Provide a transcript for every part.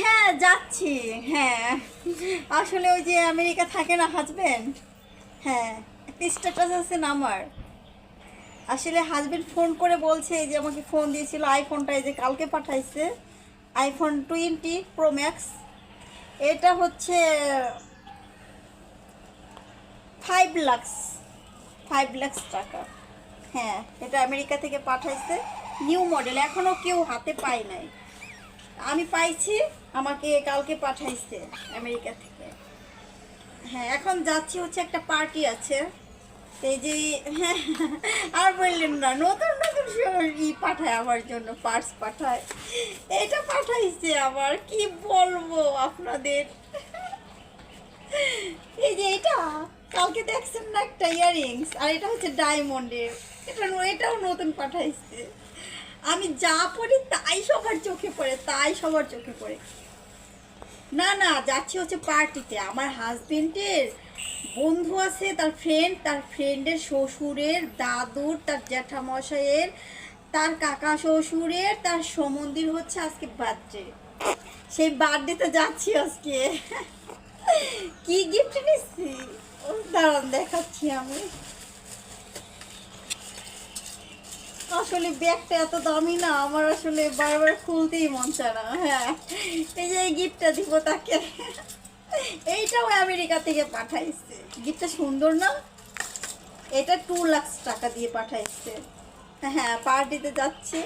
হ্যাঁ যাচ্ছি। হ্যাঁ আসলে ওই যে আমেরিকা থাকে না হাজবেন্ড, হ্যাঁ একটা স্ট্যাটাস আছে না আমার। আসলে হাজবেন্ড ফোন করে বলছে যে আমাকে ফোন দিয়েছিল আইফোনটা এই যে কালকে পাঠাইছে, আইফোন 20 প্রো ম্যাক্স। এটা হচ্ছে 5 লাখ, 5 লাখ টাকা। হ্যাঁ এটা আমেরিকা থেকে পাঠাইছে, নিউ মডেল, এখনো কেউ হাতে পায় নাই, আমি পাইছি, আমাকে কালকে পাঠাইছে আমেরিকা থেকে। হ্যাঁ এখন যাচ্ছি, হচ্ছে একটা পার্টি আছে, এই যে হ্যাঁ, আর বললেন না, নতুন নতুন পাঠায় আমার জন্য, পার্স পাঠায়, এটা পাঠাইছে আমার, কি বলবো আপনাদের। এই যে এটা কালকে দেখছেন না একটা ইয়াররিংস, আর এটা হচ্ছে ডায়মন্ডের, এটাও নতুন পাঠাইছে। আমি যা পড়ি তাই সবার চোখে পড়ে, তাই সবার চোখে পড়ে। না না যাচ্ছি হচ্ছে পার্টিতে, আমার হাজবেন্ডের বন্ধু আছে, তার ফ্রেন্ডের শ্বশুরের দাদুর, তার জ্যাঠামশাইয়ের, তার কাকা শ্বশুরের, তার সম্বন্ধীর হচ্ছে আজকে বার্থডে, সেই বার্থডেতে যাচ্ছি আজকে। কি গিফট নিচ্ছি দাঁড়ান দেখাচ্ছি আমি। আসলে ব্যাগটা এত দামি না, আমার আসলে বারবার খুলতেই মন চায় না। হ্যাঁ এই যে এই গিফটটা দিব তাকে, এইটাও আমেরিকা থেকে পাঠাইছে, গিফটটা সুন্দর না? এটা 2 লাখ টাকা দিয়ে পাঠাইছে। হ্যাঁ পার্টিতে যাচ্ছে।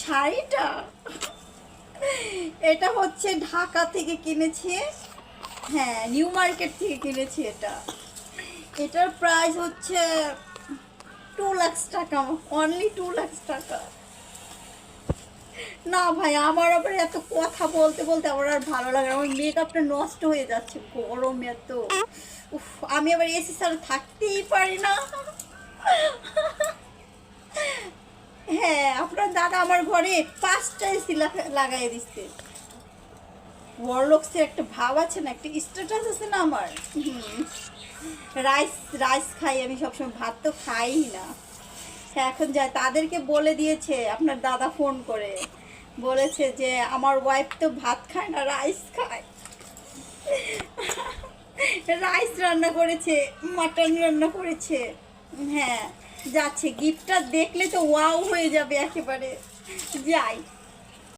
শাড়িটা এটা হচ্ছে ঢাকা থেকে কিনেছে, হ্যাঁ নিউ মার্কেট থেকে কিনেছি এটা। এটার প্রাইস হচ্ছে 2 লাখ টাকা, অনলি 2 লাখ টাকা। না ভাই আমার আবার এত কথা বলতে বলতে আমার আর ভালো লাগে না, আমার মেকআপটা নষ্ট হয়ে যাচ্ছে গরমে এত। উফ আমি আবার এসি ছাড়া থাকতেই পারি না। হ্যাঁ আপনার দাদা আমার ঘরে 5টা এসি লাগাই দিচ্ছে। বড়লোকসের একটা ভাব আছে না, একটা স্ট্যাটাস আছে না আমার। রাইস রাইস খাই আমি সবসময়, ভাত তো খাই না। হ্যাঁ এখন যায়, তাদেরকে বলে দিয়েছে আপনার দাদা ফোন করে, বলেছে যে আমার ওয়াইফ তো ভাত খায় না, রাইস খায়। রাইস রান্না করেছে, মাটন রান্না করেছে। হ্যাঁ যাচ্ছে, গিফটটা দেখলে তো ওয়াও হয়ে যাবে একেবারে। যাই।